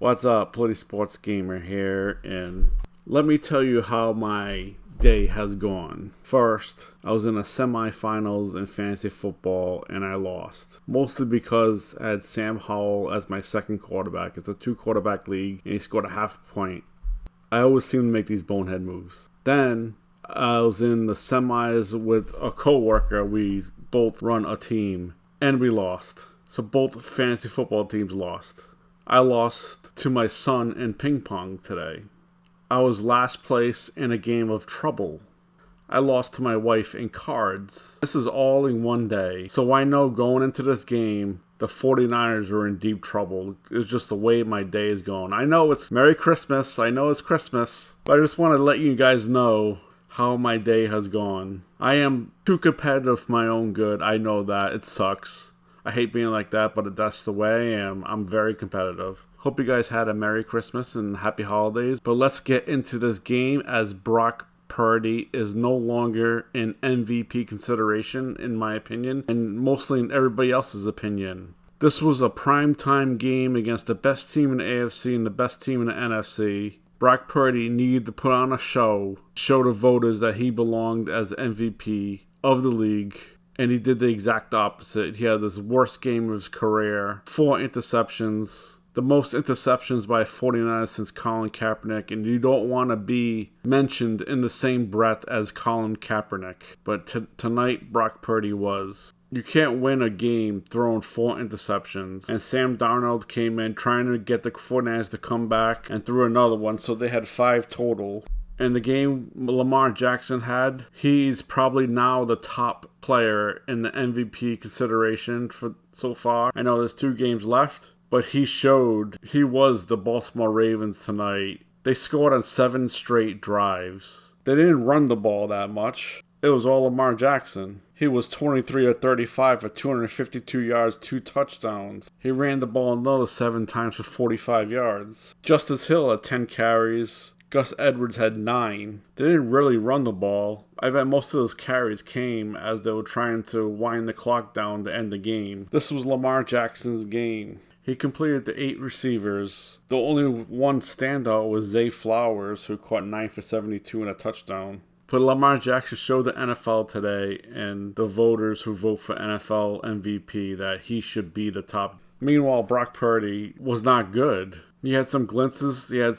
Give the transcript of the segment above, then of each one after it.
What's up, Play Sports Gamer here, and let me tell you how my day has gone. First, I was in the semifinals in fantasy football and I lost. Mostly because I had Sam Howell as my second quarterback. It's a 2-quarterback league and he scored a half point. I always seem to make these bonehead moves. Then, I was in the semis with a coworker. We both run a team and we lost. So both fantasy football teams lost. I lost to my son in ping pong today. I was last place in a game of trouble. I lost to my wife in cards. This is all in one day. So I know going into this game, the 49ers were in deep trouble. It's just the way my day is going. I know it's Merry Christmas. I know it's Christmas. But I just want to let you guys know how my day has gone. I am too competitive for my own good. I know that. It sucks. I hate being like that, but that's the way I am. I'm very competitive. Hope you guys had a Merry Christmas and Happy Holidays. But let's get into this game as Brock Purdy is no longer in MVP consideration, in my opinion, and mostly in everybody else's opinion. This was a primetime game against the best team in the AFC and the best team in the NFC. Brock Purdy needed to put on a show the voters that he belonged as the MVP of the league. And he did the exact opposite. He had this worst game of his career. 4 interceptions. The most interceptions by a 49ers since Colin Kaepernick. And you don't want to be mentioned in the same breath as Colin Kaepernick. But tonight, Brock Purdy was. You can't win a game throwing 4 interceptions. And Sam Darnold came in trying to get the 49ers to come back and threw another one. So they had 5 total. In the game Lamar Jackson had, he's probably now the top player in the MVP consideration for so far. I know there's 2 games left, but he showed he was the Baltimore Ravens tonight. They scored on 7 straight drives. They didn't run the ball that much. It was all Lamar Jackson. He was 23 or 35 for 252 yards, 2 touchdowns. He ran the ball another 7 times for 45 yards. Justice Hill had 10 carries. Gus Edwards had 9. They didn't really run the ball. I bet most of those carries came as they were trying to wind the clock down to end the game. This was Lamar Jackson's game. He completed the 8 receivers. The only one standout was Zay Flowers, who caught 9 for 72 and a touchdown. But Lamar Jackson showed the NFL today and the voters who vote for NFL MVP that he should be the top. Meanwhile, Brock Purdy was not good. He had some glimpses. He had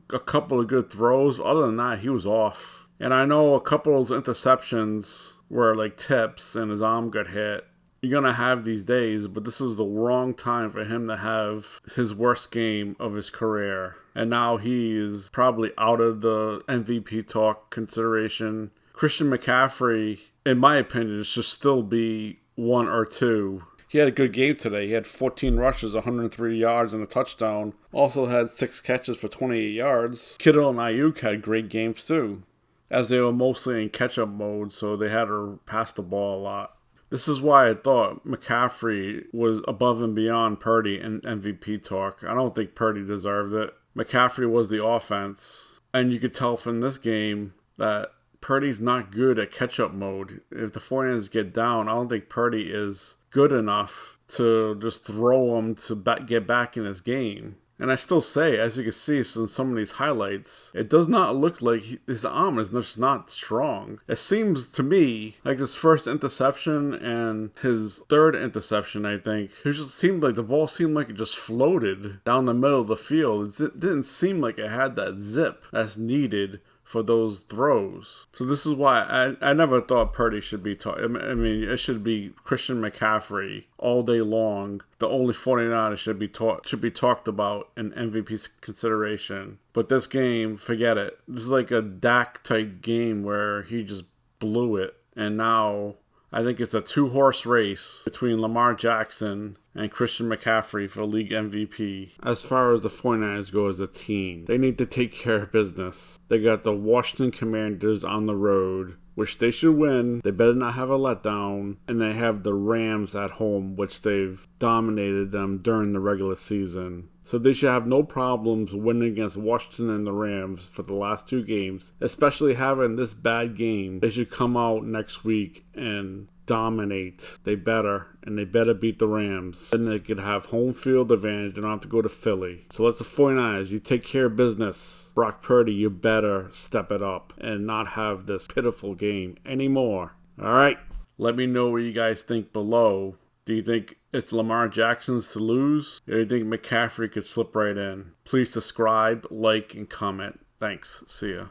a couple of good throws. Other than that, he was off. And I know a couple of those interceptions were like tips and his arm got hit. You're going to have these days, but this is the wrong time for him to have his worst game of his career. And now he is probably out of the MVP talk consideration. Christian McCaffrey, in my opinion, should still be 1 or 2. He had a good game today. He had 14 rushes, 103 yards, and a touchdown. Also had 6 catches for 28 yards. Kittle and Ayuk had great games too, as they were mostly in catch-up mode, so they had to pass the ball a lot. This is why I thought McCaffrey was above and beyond Purdy in MVP talk. I don't think Purdy deserved it. McCaffrey was the offense, and you could tell from this game that Purdy's not good at catch-up mode. If the 49ers get down, I don't think Purdy is good enough to just throw him to get back in his game. And I still say, as you can see in some of these highlights, it does not look like his arm is just not strong. It seems to me like his first interception and his third interception, I think, it just seemed like the ball seemed like it just floated down the middle of the field. It didn't seem like it had that zip that's needed for those throws. So this is why I never thought Purdy should be taught. I mean, it should be Christian McCaffrey all day long. The only 49ers should be talked about in MVP consideration. But this game, forget it. This is like a Dak type game where he just blew it. And now I think it's a 2-horse race between Lamar Jackson and Christian McCaffrey for league MVP. As far as the 49ers go as a team, they need to take care of business. They got the Washington Commanders on the road, which they should win. They better not have a letdown. And they have the Rams at home, which they've dominated them during the regular season. So they should have no problems winning against Washington and the Rams for the last 2 games, especially having this bad game. They should come out next week and dominate. They better. And they better beat the Rams. Then they could have home field advantage. They don't have to go to Philly. So let's the 49ers. You take care of business. Brock Purdy, you better step it up and not have this pitiful game anymore. All right. Let me know what you guys think below. Do you think it's Lamar Jackson's to lose? Or do you think McCaffrey could slip right in? Please subscribe, like, and comment. Thanks. See ya.